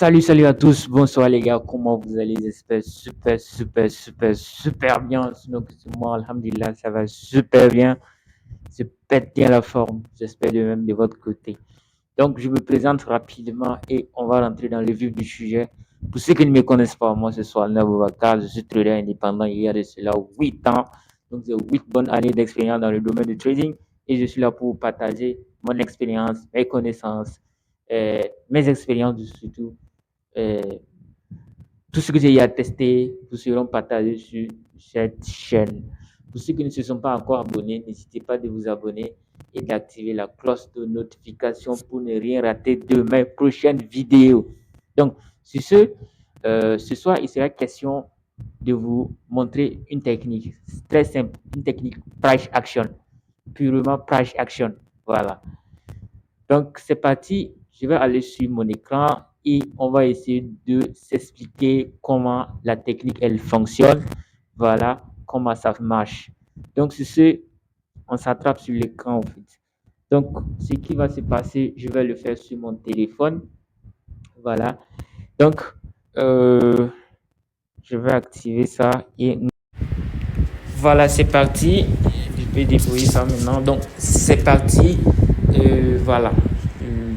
Salut à tous, bonsoir les gars, comment vous allez? J'espère super bien. Sinon, que c'est moi, Alhamdulillah, ça va super bien. Je pète bien la forme, j'espère de même de votre côté. Donc, je me présente rapidement et on va rentrer dans le vif du sujet. Pour ceux qui ne me connaissent pas, moi, ce soir Alna Boubacar, je suis trader indépendant il y a de cela 8 ans. Donc, j'ai 8 bonnes années d'expérience dans le domaine du trading et je suis là pour partager mon expérience, mes connaissances, mes expériences surtout. Euh, Tout ce que j'ai eu à tester vous seront partagés sur cette chaîne. Pour ceux qui ne se sont pas encore abonnés, n'hésitez pas de vous abonner et d'activer la cloche de notification pour ne rien rater de mes prochaines vidéos. Donc, sur ce soir, il sera question de vous montrer une technique très simple, une technique price action, purement price action. Voilà. Donc, c'est parti. Je vais aller sur mon écran et on va essayer de s'expliquer comment la technique, elle fonctionne. Voilà, comment ça marche. Donc, sur ce, on s'attrape sur l'écran, en fait. Donc, ce qui va se passer, je vais le faire sur mon téléphone. Voilà. Donc, euh, je vais activer ça et voilà, c'est parti. Je vais déployer ça maintenant. Donc, c'est parti. Voilà.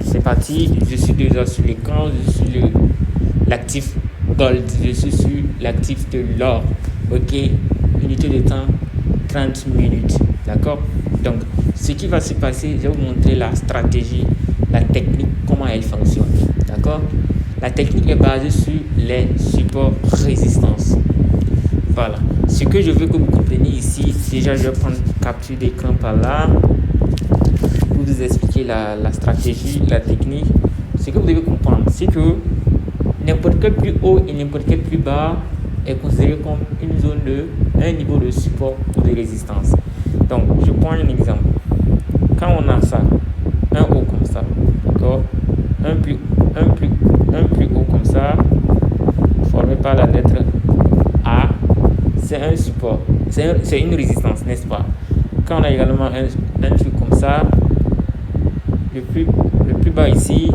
C'est parti. Je suis déjà sur l'écran. Je suis l'actif Gold. Je suis sur l'actif de l'or. OK. Unité de temps 30 minutes. D'accord. Donc, ce qui va se passer, je vais vous montrer la stratégie, la technique, comment elle fonctionne. D'accord. La technique est basée sur les supports résistance. Voilà. Ce que je veux que vous compreniez ici, déjà je vais prendre capture d'écran par là pour vous expliquer la stratégie, la technique. Ce que vous devez comprendre, c'est que n'importe quel plus haut et n'importe quel plus bas est considéré comme un niveau de support ou de résistance. Donc, je prends un exemple. Quand on a ça, un haut comme ça, d'accord, un plus haut comme ça, formé par la lettre A, c'est un support, c'est une résistance, n'est-ce pas? Quand on a également un truc comme ça, le plus bas ici,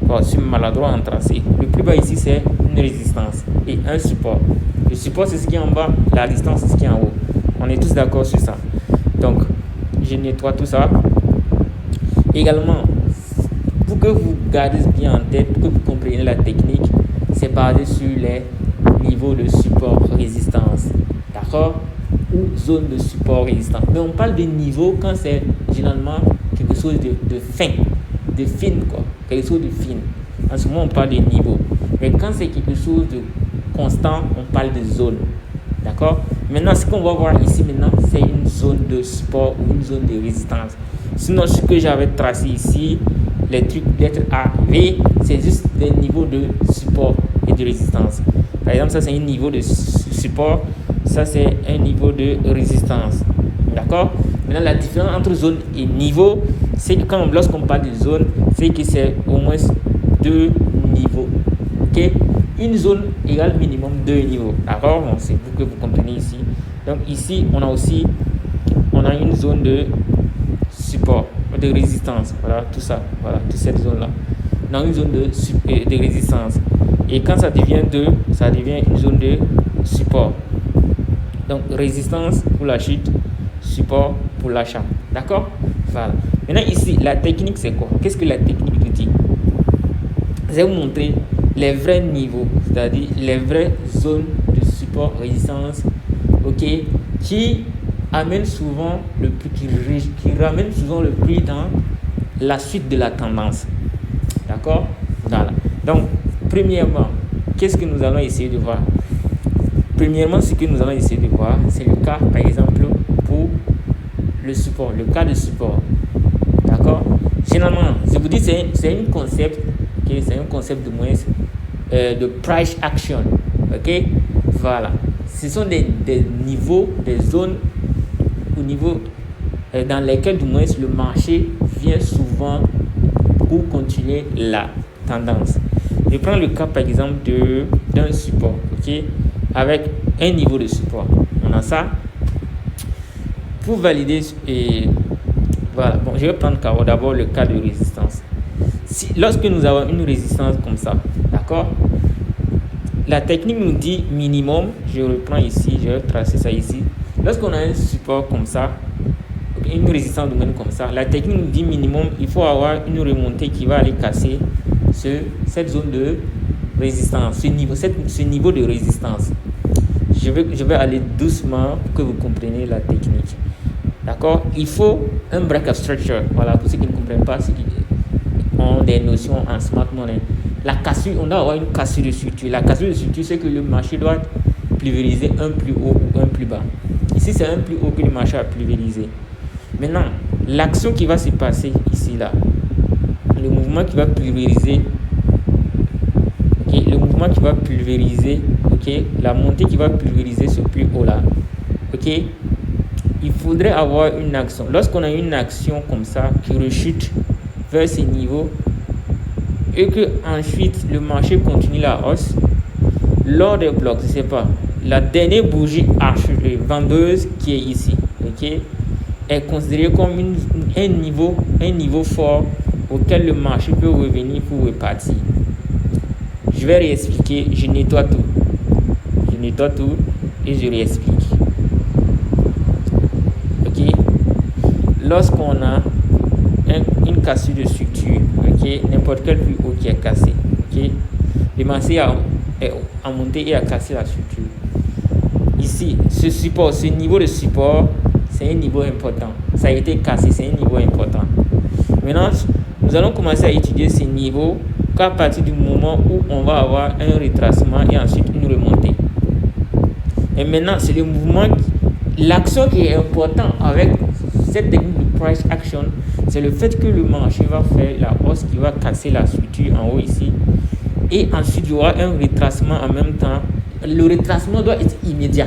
bon, je suis maladroit en tracé, le plus bas ici c'est une résistance et un support. Le support c'est ce qui est en bas, la résistance c'est ce qui est en haut. On est tous d'accord sur ça. Donc, je nettoie tout ça. Également, pour que vous gardez bien en tête, pour que vous compreniez la technique, c'est basé sur les niveaux de support résistance, d'accord, ou zone de support résistance. Mais on parle de niveau quand c'est généralement quelque chose de fin, de fine, quoi, quelque chose de fine. En ce moment on parle de niveau, mais quand c'est quelque chose de constant, on parle de zone, d'accord. Maintenant, ce qu'on va voir ici maintenant, c'est une zone de support ou une zone de résistance. Sinon, ce que j'avais tracé ici, les trucs lettres A, V, c'est juste des niveaux de support et de résistance. Par exemple, ça c'est un niveau de support, ça c'est un niveau de résistance. D'accord? Maintenant, la différence entre zone et niveau, c'est que lorsqu'on parle de zone, c'est que c'est au moins deux niveaux. Ok? Une zone égale minimum deux niveaux. D'accord? Bon, c'est pour que vous compreniez ici. Donc ici, on a une zone de support, de résistance. Voilà, tout ça. Voilà, toute cette zone-là. Dans une zone de résistance. Et quand ça devient 2, ça devient une zone de support. Donc, résistance pour la chute, support pour l'achat. D'accord? Voilà. Maintenant, ici, la technique, c'est quoi? Qu'est-ce que la technique nous dit? Je vais vous montrer les vrais niveaux, c'est-à-dire les vraies zones de support, résistance, ok, qui amènent souvent le prix, qui ramènent souvent le prix dans la suite de la tendance. D'accord? Voilà. Donc, premièrement, qu'est-ce que nous allons essayer de voir? Premièrement, ce que nous allons essayer de voir, c'est le cas, par exemple, pour le support, le cas de support. D'accord? Généralement, je vous dis, c'est un concept, okay? C'est un concept de moins de price action. Ok? Voilà. Ce sont des niveaux, des zones au niveau dans lesquels, du moins, le marché vient souvent pour continuer la tendance. Je prends le cas par exemple d'un support, ok, avec un niveau de support. On a ça. Pour valider, et voilà. Bon, je vais prendre d'abord le cas de résistance. lorsque nous avons une résistance comme ça, d'accord, la technique nous dit minimum, je reprends ici, je vais tracer ça ici. Lorsqu'on a un support comme ça, une résistance domaine comme ça, la technique nous dit minimum, il faut avoir une remontée qui va aller casser cette zone de résistance, ce niveau de résistance. Je vais aller doucement pour que vous compreniez la technique. D'accord? Il faut un break-up structure. Voilà, pour ceux qui ne comprennent pas, ceux qui ont des notions en smart money. La cassure, on doit avoir une cassure de structure. La cassure de structure, c'est que le marché doit pulvériser un plus haut ou un plus bas. Ici, c'est un plus haut que le marché a pulvérisé. Maintenant, l'action qui va se passer ici, là, le mouvement qui va pulvériser, okay, le mouvement qui va pulvériser, okay, la montée qui va pulvériser ce plus haut là, ok, il faudrait avoir une action. Lorsqu'on a une action comme ça qui rechute vers ces niveaux et que ensuite le marché continue la hausse, lors des blocs, je sais pas, la dernière bougie vendeuse qui est ici, ok, est considérée comme un niveau fort auquel le marché peut revenir pour repartir. Je vais réexpliquer, je nettoie tout et je réexplique. Ok, lorsqu'on a une cassure de structure, ok, n'importe quel plus haut qui est cassé, ok, le marché a monté et a cassé la structure. Ici, ce niveau de support, c'est un niveau important. Ça a été cassé, c'est un niveau important. Maintenant, nous allons commencer à étudier ces niveaux qu'à partir du moment où on va avoir un retracement et ensuite une remontée. Et maintenant, c'est le mouvement, l'action qui est importante avec cette technique de price action, c'est le fait que le marché va faire la hausse qui va casser la structure en haut ici. Et ensuite, il y aura un retracement en même temps. Le retracement doit être immédiat.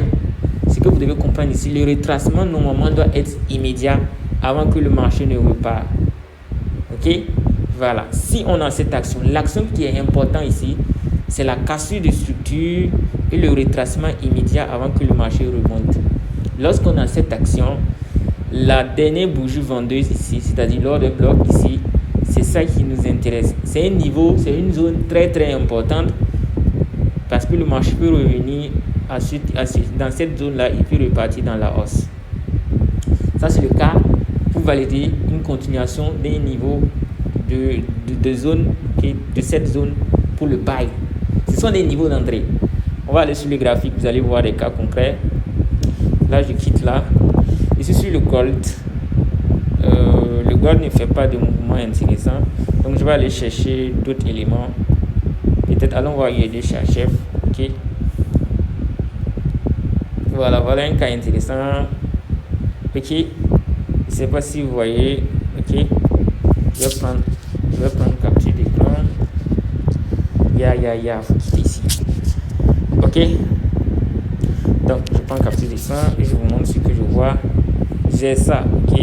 Ce que vous devez comprendre ici, le retracement normalement doit être immédiat avant que le marché ne repart. Ok? Voilà. Si on a cette action, l'action qui est importante ici, c'est la cassure de structure et le retracement immédiat avant que le marché remonte. Lorsqu'on a cette action, la dernière bougie vendeuse ici, c'est-à-dire l'ordre de bloc ici, c'est ça qui nous intéresse. C'est un niveau, c'est une zone très très importante parce que le marché peut revenir ensuite dans cette zone-là, il peut repartir dans la hausse. Ça, c'est le cas pour valider une continuation d'un niveau de zone, de cette zone pour le buy. Ce sont des niveaux d'entrée. On va aller sur le graphique, vous allez voir des cas concrets. Là, je quitte là. Ici, sur le gold, le gold ne fait pas de mouvement intéressant. Donc, je vais aller chercher d'autres éléments. Peut-être allons voir USD chez HF. Ok. Voilà un cas intéressant. Ok. Je ne sais pas si vous voyez. Ok. Je vais prendre capture d'écran. Faut quitter ici. Ok. Donc, je prends capture d'écran et je vous montre ce que je vois. J'ai ça. Ok.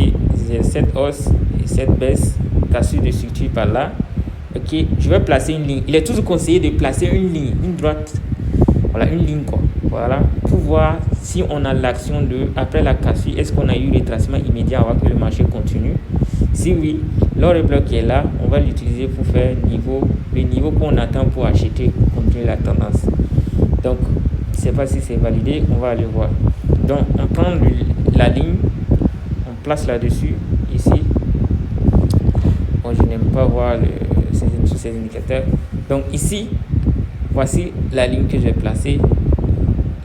J'ai cette hausse et cette baisse. Cassure de structure par là. Ok. Je vais placer une ligne. Il est toujours conseillé de placer une ligne, une droite. Voilà, une ligne quoi. Voilà, pour voir si on a l'action de après la cassure, est-ce qu'on a eu le retracement immédiat avant que le marché continue. Si oui, l'ordre bloc qui est là, on va l'utiliser pour faire le niveau qu'on attend pour acheter, pour continuer la tendance. Donc, je ne sais pas si c'est validé, on va aller voir. Donc, on prend la ligne, on place là-dessus, ici. Bon, je n'aime pas voir ces indicateurs. Donc, ici, voici la ligne que j'ai placée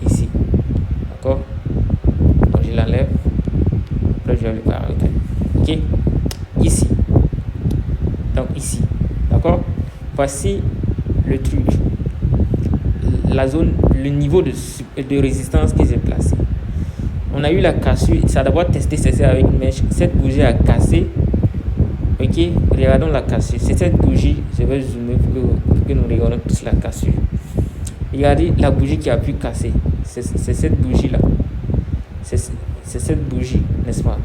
ici. D'accord? Donc, je l'enlève. Après, je vais le paramétrer. Ok? Ici. Donc, ici. D'accord? Voici le truc. La zone, le niveau de résistance que j'ai placé. On a eu la cassure. Ça a d'abord testé ceci avec une mèche. Cette bougie a cassé. Ok? Regardons la cassure. C'est cette bougie. Je vais zoomer pour que nous regardons tous la cassure. Regardez la bougie qui a pu casser. C'est cette bougie-là. C'est cette bougie, n'est-ce pas?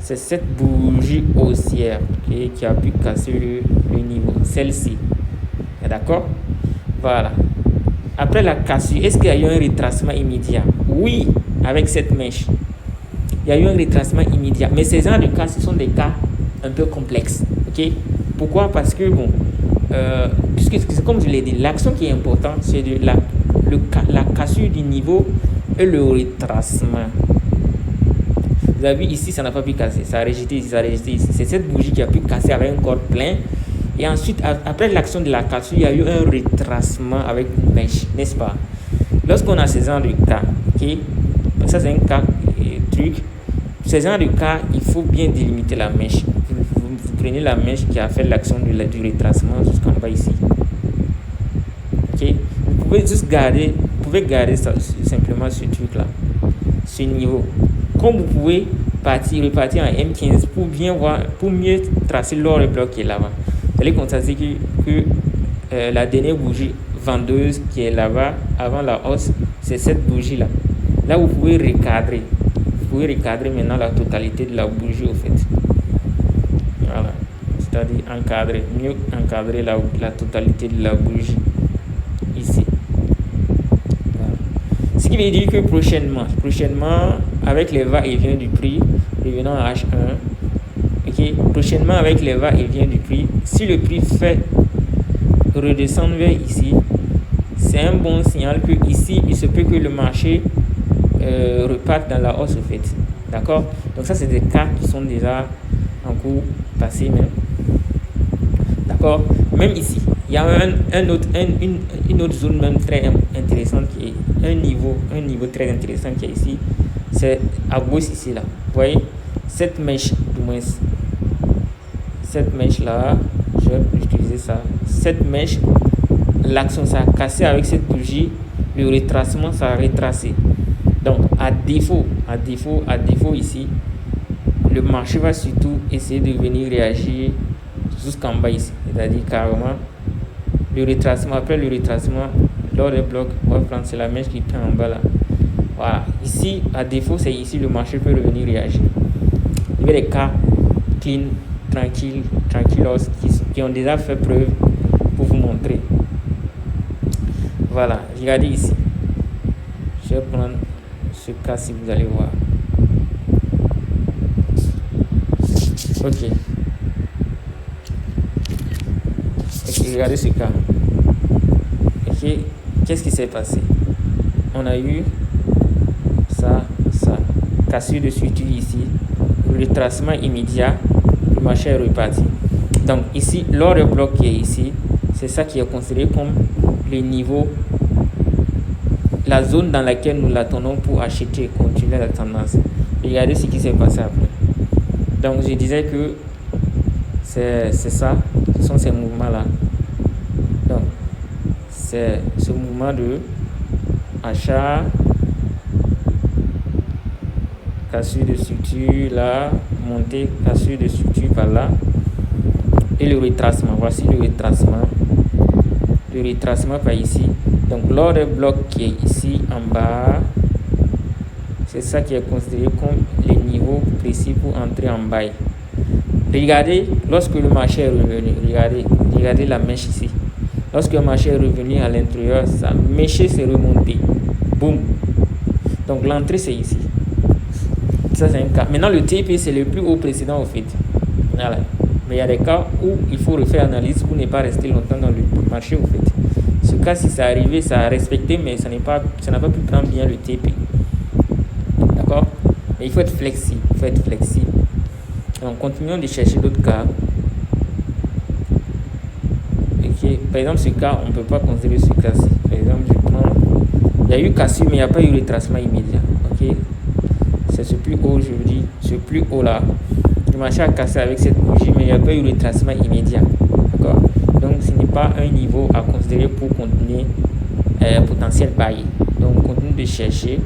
C'est cette bougie haussière qui a pu casser le niveau. Celle-ci. D'accord? Voilà. Après la cassure, est-ce qu'il y a eu un retracement immédiat? Oui, avec cette mèche. Il y a eu un retracement immédiat. Mais ces genres de cas, ce sont des cas un peu complexes. Ok? Pourquoi? Parce que, bon, puisque c'est comme je l'ai dit, l'action qui est importante, c'est la cassure du niveau et le retracement. Vous avez vu ici, ça n'a pas pu casser. Ça a rejeté ici, ça a rejeté ici. C'est cette bougie qui a pu casser avec un corps plein. Et ensuite, après l'action de la cassure, il y a eu un retracement avec une mèche, n'est-ce pas? Lorsqu'on a ce genre de cas, ok, ça c'est un cas truc. Ce genre de cas, il faut bien délimiter la mèche. Vous prenez la mèche qui a fait l'action du retracement jusqu'en bas ici. Ok, vous pouvez juste garder, garder ça, simplement ce truc là, ce niveau. Comme vous pouvez repartir en M15 pour bien voir, pour mieux tracer l'autre bloc qui est là-bas. Vous allez constater que la dernière bougie vendeuse qui est là-bas avant la hausse, c'est cette bougie là. Là vous pouvez recadrer. Vous pouvez recadrer maintenant la totalité de la bougie au fait. Voilà. C'est-à-dire mieux encadrer la totalité de la bougie ici. Voilà. Ce qui veut dire que prochainement, avec les va-et-vient du prix, revenant à H1, ok, prochainement avec les va-et-vient du prix, si le prix fait redescendre vers ici, c'est un bon signal que ici, il se peut que le marché reparte dans la hausse au fait. D'accord? Donc ça, c'est des cas qui sont déjà en cours passé même. D'accord? Même ici, il y a une autre zone même très intéressante qui est un niveau très intéressant qui est ici. C'est à gauche ici là. Vous voyez? Cette mèche, du moins, cette mèche là, je vais utiliser ça. Cette mèche, l'action ça a cassé avec cette bougie, le retracement ça a retracé. Donc à défaut ici, le marché va surtout essayer de venir réagir jusqu'en bas ici, c'est-à-dire carrément le retracement. Après le retracement, lors des blocs, on va prendre, c'est la mèche qui prend en bas là. Voilà, ici à défaut, c'est ici le marché peut revenir réagir. Il y a des cas clean, tranquillos qui ont déjà fait preuve pour vous montrer. Voilà, regardez ici. Je vais prendre ce cas si vous allez voir. Ok, regardez ce cas. Ok, qu'est-ce qui s'est passé? On a eu ça, cassure de suture ici, le retracement immédiat, le marché est reparti. Donc ici, l'ordre bloc qui est ici, c'est ça qui est considéré comme le niveau, la zone dans laquelle nous l'attendons pour acheter et continuer la tendance. Regardez ce qui s'est passé après. Donc je disais que c'est ça, ce sont ces mouvements là. Donc c'est ce mouvement de achat, cassure de structure là, montée, cassure de structure par là, et le retracement. Voici le retracement par ici. Donc l'ordre bloc qui est ici en bas, c'est ça qui est considéré comme les niveaux précis pour entrer en bail. Regardez, lorsque le marché est revenu, regardez la mèche ici. Lorsque le marché est revenu à l'intérieur, sa mèche s'est remontée. Boum. Donc l'entrée c'est ici. Ça c'est un cas. Maintenant le TP c'est le plus haut précédent au fait. Voilà. Mais il y a des cas où il faut refaire analyse pour ne pas rester longtemps dans le marché au fait. Ce cas si ça arrivé, ça a respecté, mais ça n'a pas pu prendre bien le TP. D'accord? Mais il faut être flexible. Donc continuons de chercher d'autres cas. Okay. Par exemple, ce cas, on ne peut pas considérer ce cas-ci. Par exemple, je prends. Il y a eu cassure, mais il n'y a pas eu retracement immédiat. Ok. C'est ce plus haut, je vous dis, ce plus haut là. Le marché a cassé avec cette bougie, mais il n'y a pas eu retracement immédiat. D'accord. Donc, ce n'est pas un niveau à considérer pour continuer potentiel buy. Donc, on continue de chercher.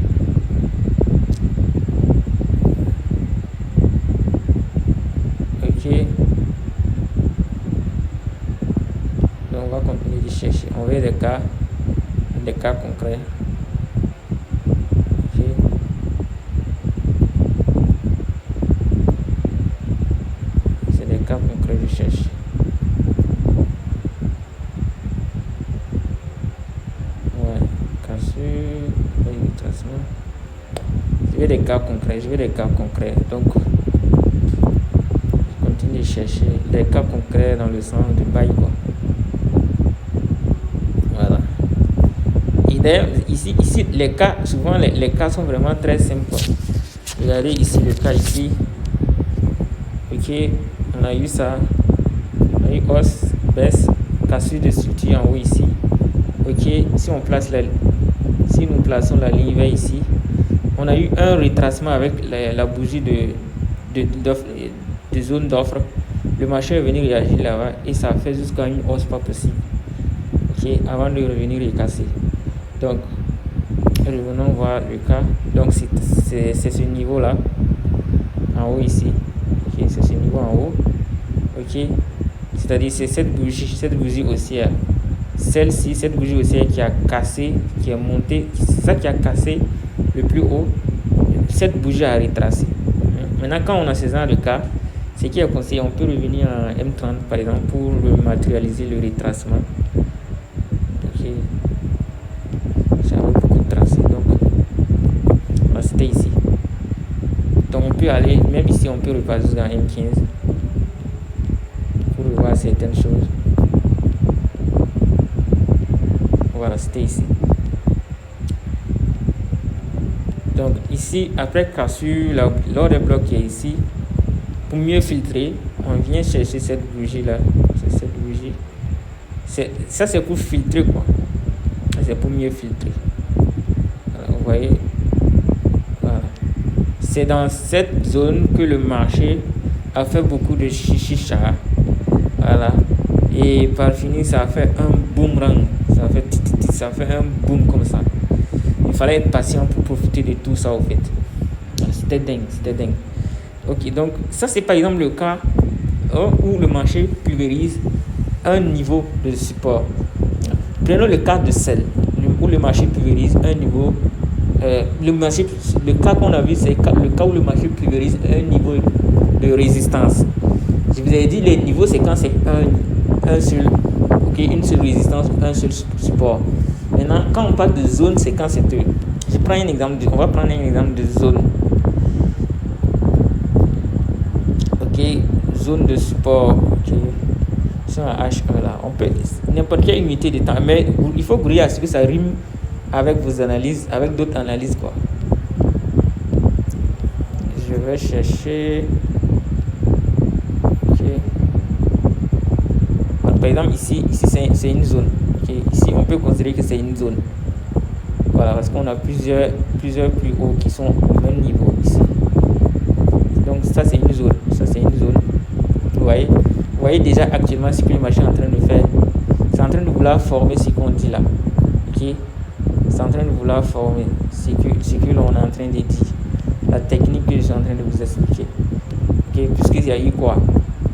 Ok. Donc, on va continuer de chercher. On veut des cas concrets. Ok. C'est des cas concrets que je cherche. Ouais, cassure, retracement. Je veux des cas concrets. Donc, je continue et chercher les cas concrets dans le sens du bail, quoi. Voilà. Et d'ailleurs, ici, les cas, souvent les cas sont vraiment très simples, quoi. Regardez ici le cas ici. Ok, on a eu ça. On a eu hausse, baisse, cassure de structure en haut ici. Ok, si nous plaçons la ligne vers ici, on a eu un retracement avec la bougie de zone d'offre. Le marché est venu réagir là-bas et ça fait jusqu'à une hausse pas possible. Ok, avant de revenir et casser. Donc, revenons voir le cas. Donc, c'est ce niveau-là, en haut ici. Ok, c'est ce niveau en haut. Ok, c'est-à-dire c'est cette bougie haussière. Celle-ci, cette bougie haussière qui a cassé, qui est montée, c'est ça qui a cassé le plus haut. Cette bougie a retracé. Maintenant, quand on a ce genre de cas, ce qui est conseillé, on peut revenir en M30 par exemple pour matérialiser le retracement. Ok, j'avais beaucoup tracé, donc c'était ici. Donc on peut aller, même ici, on peut repasser dans M15 pour revoir certaines choses. Voilà, c'était ici. Donc ici, après cassure, l'ordre bloc qui est ici, pour mieux filtrer, on vient chercher cette bougie là. C'est cette bougie. Ça c'est pour filtrer, quoi. C'est pour mieux filtrer. Voilà, vous voyez. Voilà. C'est dans cette zone que le marché a fait beaucoup de chichicha. Voilà. Et par finir, ça a fait un boomerang. Ça fait un boom comme ça. Il fallait être patient pour profiter de tout ça, au fait. C'était dingue. Ok, donc ça c'est par exemple le cas où le marché pulvérise un niveau de support. Prenons le cas de sel, où le marché pulvérise un niveau. Le cas qu'on a vu, c'est le cas où le marché pulvérise un niveau de résistance. Je vous avais dit, les niveaux, c'est quand c'est un seul, ok, une seule résistance, un seul support. Maintenant, quand on parle de zone, c'est quand c'est deux. On va prendre un exemple de zone. Ok, zone de support. Ok, sur un H1 là, on peut n'importe quelle unité de temps, mais il faut grouiller à ce que ça rime avec vos analyses, avec d'autres analyses, quoi. Je vais chercher. Ok. Alors, par exemple ici c'est une zone. Ok, ici on peut considérer que c'est une zone. Voilà, parce qu'on a plusieurs plus hauts qui sont au même niveau ici. Donc ça c'est une zone. Vous voyez déjà actuellement ce que le marché est en train de faire. C'est en train de vouloir former ce qu'on dit là. Ok, c'est en train de vouloir former ce que l'on est en train de dire. La technique que je suis en train de vous expliquer. Ok, puisqu'il y a eu quoi?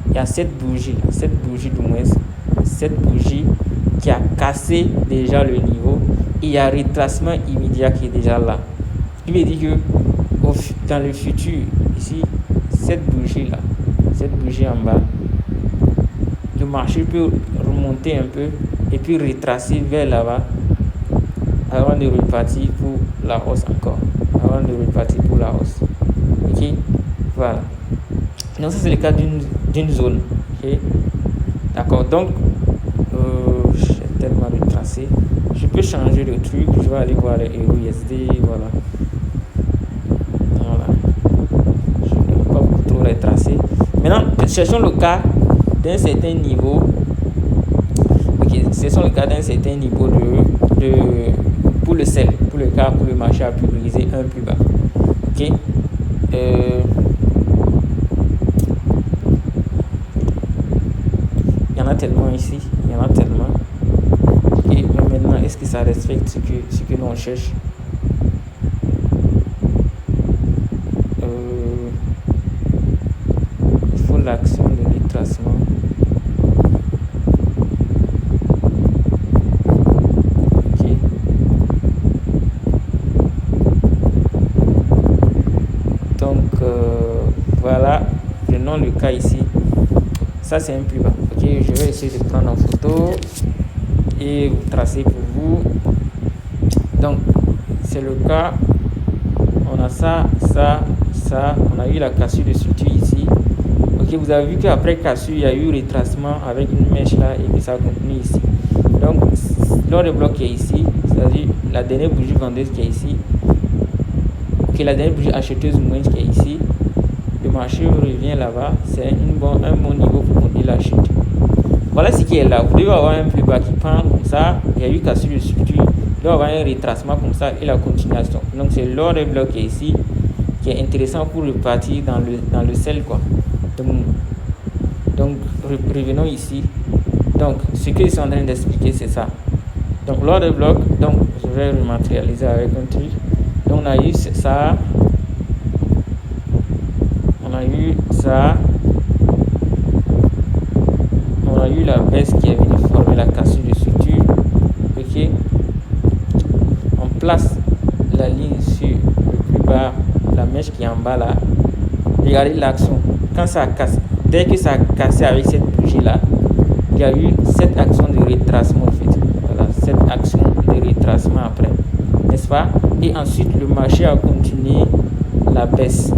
Il y a cette bougie du moins, cette bougie qui a cassé déjà le niveau. Et il y a un retracement immédiat qui est déjà là. Ce qui veut dire que dans le futur, ici, cette bougie là, cette bougie en bas, le marché peut remonter un peu et puis retracer vers là-bas avant de repartir pour la hausse encore. Ok, voilà. Donc ça c'est le cas d'une zone. Ok, d'accord. Donc j'ai tellement retracé. Je peux changer de truc. Je vais aller voir les EURUSD. Voilà. Je ne vais pas beaucoup trop retracer. Maintenant, cherchons le cas d'un certain niveau. Ok, cherchons le cas d'un certain niveau pour le sel, pour le cas où le marché a pulvérisé un plus bas. Ok. Il y en a tellement ici, Et maintenant, est-ce que ça respecte ce que l'on cherche? Il faut l'action de retracement. Ok. Donc, voilà, prenons le cas ici. Ça, c'est un plus bas. Ok, je vais essayer de prendre en photo et vous tracer pour vous. Donc, c'est le cas. On a ça. On a eu la cassure de structure ici. Ok, vous avez vu qu'après cassure, il y a eu retracement avec une mèche là et que ça continue ici. Donc, l'ordre de bloc qui est ici, c'est-à-dire la dernière bougie vendeuse qui est ici, ok, la dernière bougie acheteuse moins qui est ici, le marché revient là-bas, c'est un bon niveau pour continuer la chute. Voilà ce qui est là. Vous devez avoir un plus bas qui prend comme ça, il y a eu cassure de structure, il doit avoir un retracement comme ça et la continuation. Donc, c'est l'ordre de bloc qui est ici, qui est intéressant pour repartir dans le sel, quoi. Donc, revenons ici. Donc, ce que je suis en train d'expliquer, c'est ça. Donc, l'ordre de bloc, donc, je vais rematérialiser avec un truc. Donc, on a eu ça. On a eu ça. On a eu la baisse qui est venue former la cassure de structure. Ok. On place la ligne sur le plus bas, la mèche qui est en bas là. Regardez l'action. Quand ça casse, dès que ça a cassé avec cette bougie là, il y a eu cette action de retracement en fait. Voilà, cette action de retracement après, n'est-ce pas? Et ensuite le marché a continué la baisse.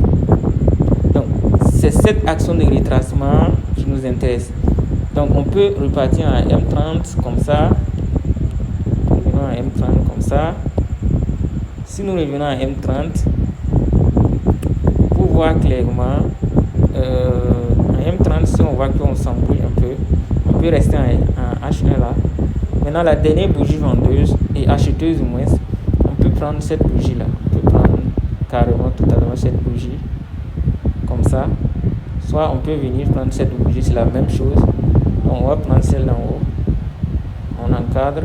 Donc c'est cette action de retracement qui nous intéresse. Donc on peut repartir en M30 comme ça. Revenons à M30 comme ça. Si nous revenons à M30, pour voir clairement, en M30, si on voit qu'on s'embrouille un peu, on peut rester en H1 là. Maintenant, la dernière bougie vendeuse et acheteuse moins, on peut prendre cette bougie là. On peut prendre carrément totalement cette bougie comme ça. Soit on peut venir prendre cette bougie, c'est la même chose. Donc, on va prendre celle d'en haut. On encadre.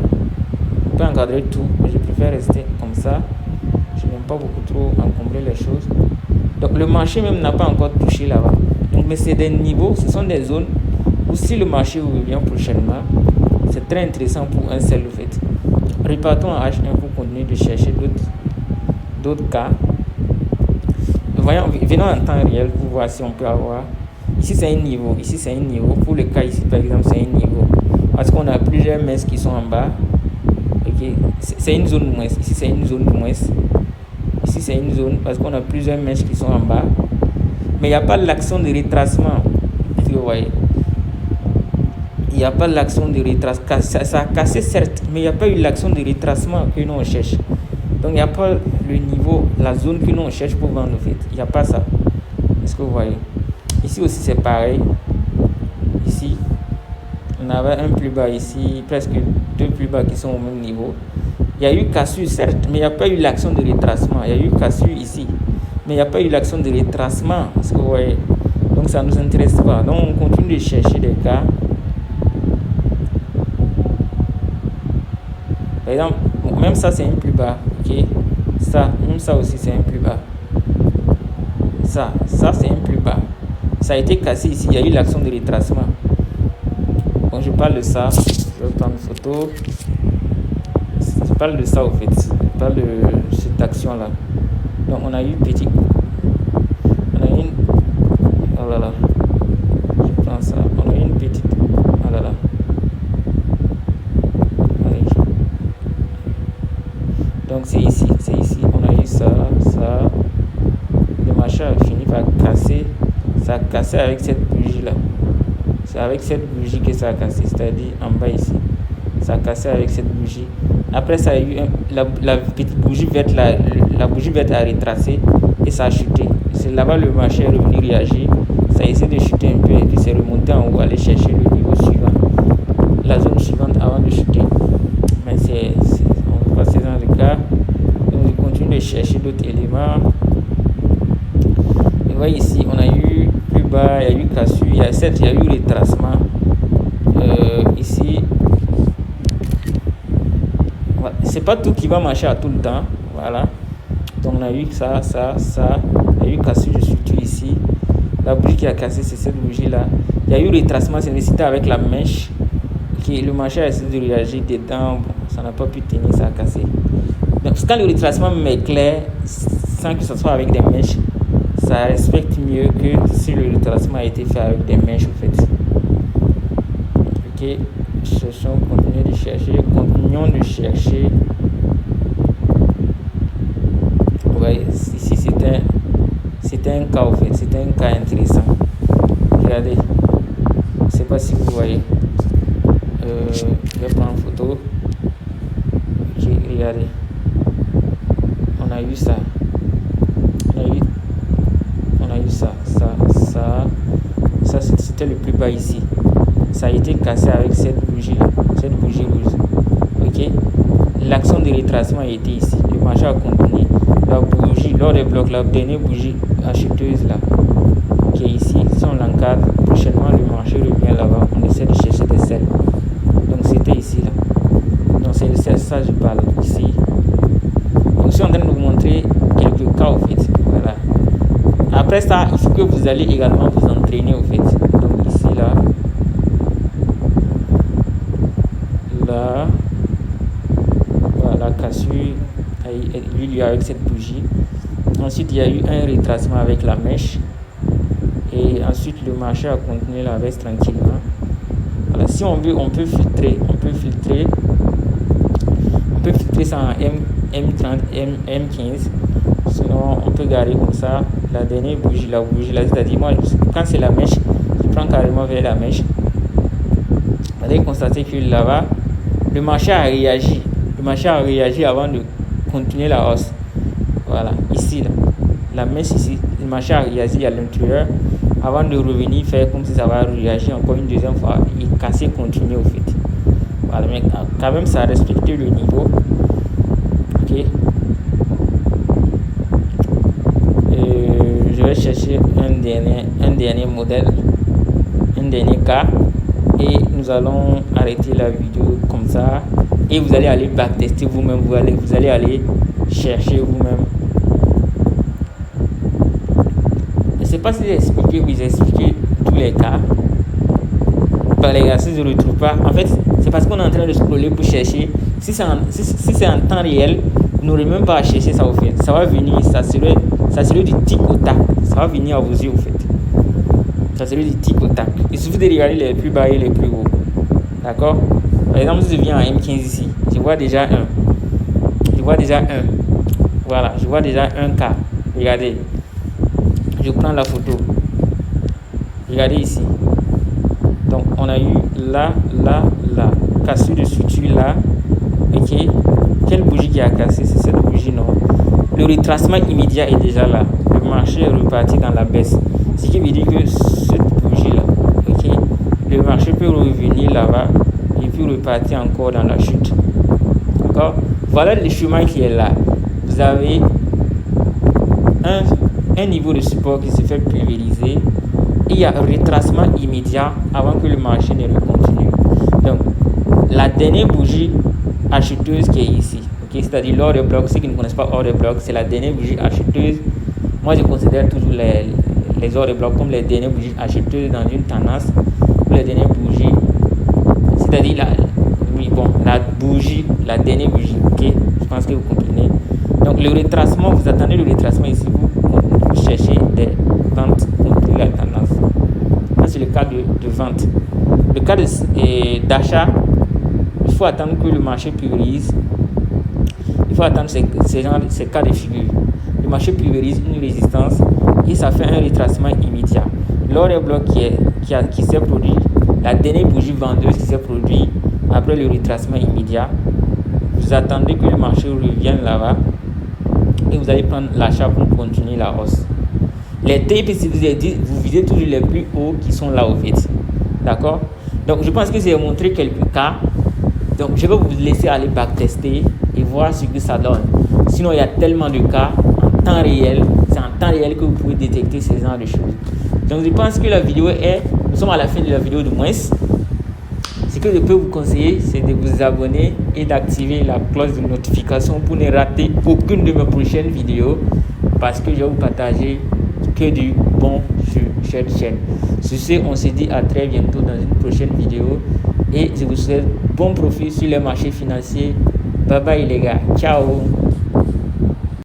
On peut encadrer tout, mais je préfère rester comme ça. Je n'aime pas beaucoup trop encombrer les choses. Donc le marché même n'a pas encore touché là-bas. Donc, mais c'est des niveaux, ce sont des zones où si le marché revient prochainement, c'est très intéressant pour un seul fait. Repartons à H1 pour continuer de chercher d'autres cas. Venons en temps réel pour voir si on peut avoir. Ici c'est un niveau, ici c'est un niveau. Pour le cas ici par exemple c'est un niveau. Parce qu'on a plusieurs messes qui sont en bas. Okay. C'est une zone de moins. Ici c'est une zone de moins. Ici c'est une zone parce qu'on a plusieurs mèches qui sont en bas. Mais il n'y a pas l'action de retracement. Vous voyez. Il n'y a pas l'action de retracement. Ça a cassé certes, mais il n'y a pas eu l'action de retracement que nous on cherche. Donc il n'y a pas le niveau, la zone que nous on cherche pour vendre en fait. Il n'y a pas ça. Est-ce que vous voyez? Ici aussi c'est pareil. Ici, on avait un plus bas ici, presque deux plus bas qui sont au même niveau. Il y a eu cassure certes, mais il n'y a pas eu l'action de retracement. Il y a eu cassure ici, mais il n'y a pas eu l'action de retracement. Est-ce que vous voyez? Donc ça ne nous intéresse pas. Donc on continue de chercher des cas. Par exemple, même ça c'est un plus bas. Ok, ça, même ça aussi c'est un plus bas. Ça c'est un plus bas. Ça a été cassé ici. Il y a eu l'action de retracement. Bon, je parle de ça. Je vais prendre une photo. Je parle de ça au fait. Je parle de cette action là. Donc on a eu petit. On a une. Oh là là. Je prends ça. On a une petite. Oh là là. Oui. Donc c'est ici. C'est ici. On a eu ça. Ça. Le marché a fini par casser. Ça a cassé avec cette bougie là. C'est avec cette bougie que ça a cassé. C'est-à-dire en bas ici. Ça a cassé avec cette bougie. Après, ça a eu la petite bougie verte, la bougie verte a retracé et ça a chuté. C'est là-bas le marché est revenu réagir. Ça a essayé de chuter un peu et puis c'est remonté en haut, aller chercher le niveau suivant, la zone suivante avant de chuter. Mais on va passer dans le cas. Donc, on continue de chercher d'autres éléments. Et voyez ici, on a eu plus bas, il y a eu cassure, il y a eu retracement. Ici. C'est pas tout qui va marcher à tout le temps. Voilà. Donc on a eu ça. Il y a eu cassure de structure ici. La bougie qui a cassé, c'est cette bougie là. Il y a eu retracement, c'est nécessité avec la mèche. Okay. Le marché a essayé de réagir dedans. Bon, ça n'a pas pu tenir, ça a cassé. Donc quand le retracement est clair, sans que ce soit avec des mèches, ça respecte mieux que si le retracement a été fait avec des mèches en fait. Ok. Continuons de chercher. Ouais, ici c'était un cas en fait, c'était un cas intéressant. regardez, je sais pas si vous voyez. Je vais prendre une photo. Ok, regardez, on a eu ça, on a eu ça, c'était le plus bas ici. Ça a été cassé avec cette bougie rouge. Ok, l'action de retracement a été ici. Le marché a continué. La bougie, lors des blocs, la dernière bougie acheteuse là, qui est ici, si on l'encadre, prochainement le marché revient là-bas. On essaie de chercher des selles. Donc c'était ici là. Donc c'est ça je parle ici. Donc je suis en train de vous montrer quelques cas au fait. Voilà. Après ça, il faut que vous allez également vous entraîner au fait. Donc ici là. Là. Voilà, cassure. Lui, il y a avec cette bougie. Ensuite, il y a eu un retracement avec la mèche. Et ensuite, le marché a continué la baisse tranquillement. Voilà, si on veut, on peut filtrer ça en M30, M15. Sinon, on peut garder comme ça. La dernière bougie, la bougie là, c'est-à-dire, moi, quand c'est la mèche, je prends carrément vers la mèche. Vous allez constater que là-bas, le marché a réagi. Le marché a réagi avant de continuer la hausse. Voilà, ici, là, la mèche ici, le marché a réagi à l'intérieur avant de revenir faire comme si ça va réagir encore une deuxième fois et casser, continuer au fait. Voilà, mais quand même, ça a respecté le niveau. Ok. Je vais chercher un dernier modèle, un dernier cas, et nous allons arrêter la vidéo comme ça. Et vous allez aller backtester vous-même, vous allez aller chercher vous-même. Je ne sais pas si j'ai expliqué tous les cas. Bah, les gars, si je ne retrouve pas, en fait, c'est parce qu'on est en train de scroller pour chercher. Si c'est en temps réel, vous n'aurez même pas à chercher ça au fait. Ça va venir, ça serait du tic au tac. Ça va venir à vos yeux au fait. Ça serait du tic au tac. Il suffit de regarder les plus bas et les plus hauts. D'accord? Par exemple, si je viens en M15 ici, je vois déjà un. Voilà, je vois déjà un cas. Regardez. Je prends la photo. Regardez ici. Donc, on a eu là. Cassure de suture là. Ok. Quelle bougie qui a cassé? C'est cette bougie, non? Le retracement immédiat est déjà là. Le marché est reparti dans la baisse. Ce qui veut dire que cette bougie là, ok, le marché peut revenir là-bas et puis repartir encore dans la chute. D'accord? Voilà le chemin qui est là. Vous avez un niveau de support qui se fait pulvériser. Il y a un retracement immédiat avant que le marché ne continue. Donc, la dernière bougie acheteuse qui est ici, okay, c'est-à-dire l'order block, ceux qui ne connaissent pas order block, c'est la dernière bougie acheteuse. Moi, je considère toujours les order blocks comme les dernières bougies acheteuses dans une tendance, ou les dernières bougies, c'est-à-dire la dernière bougie, ok, je pense que vous comprenez. Donc, le retracement, vous attendez le retracement ici, vous cherchez des ventes contre la tendance. Ça, c'est le cas de vente. Le cas d'achat, il faut attendre que le marché pulvérise. Il faut attendre ces cas de figure. Le marché pulvérise une résistance et ça fait un retracement immédiat. L'order bloc qui s'est produit, la dernière bougie vendeuse qui s'est produite après le retracement immédiat, vous attendez que le marché revienne là-bas et vous allez prendre l'achat pour continuer la hausse. Les tapes, si vous avez dit, vous visez toujours les plus hauts qui sont là au fait. D'accord? Donc, je pense que j'ai montré quelques cas. Donc, je vais vous laisser aller backtester et voir ce que ça donne. Sinon, il y a tellement de cas en temps réel. C'est en temps réel que vous pouvez détecter ce genre de choses. Donc, je pense que la vidéo nous sommes à la fin de la vidéo de moins. Ce que je peux vous conseiller, c'est de vous abonner et d'activer la cloche de notification pour ne rater aucune de mes prochaines vidéos. Parce que je vais vous partager que du bon sur cette chaîne. Sur ce, on se dit à très bientôt dans une prochaine vidéo. Et je vous souhaite bon profit sur les marchés financiers. Bye bye les gars. Ciao.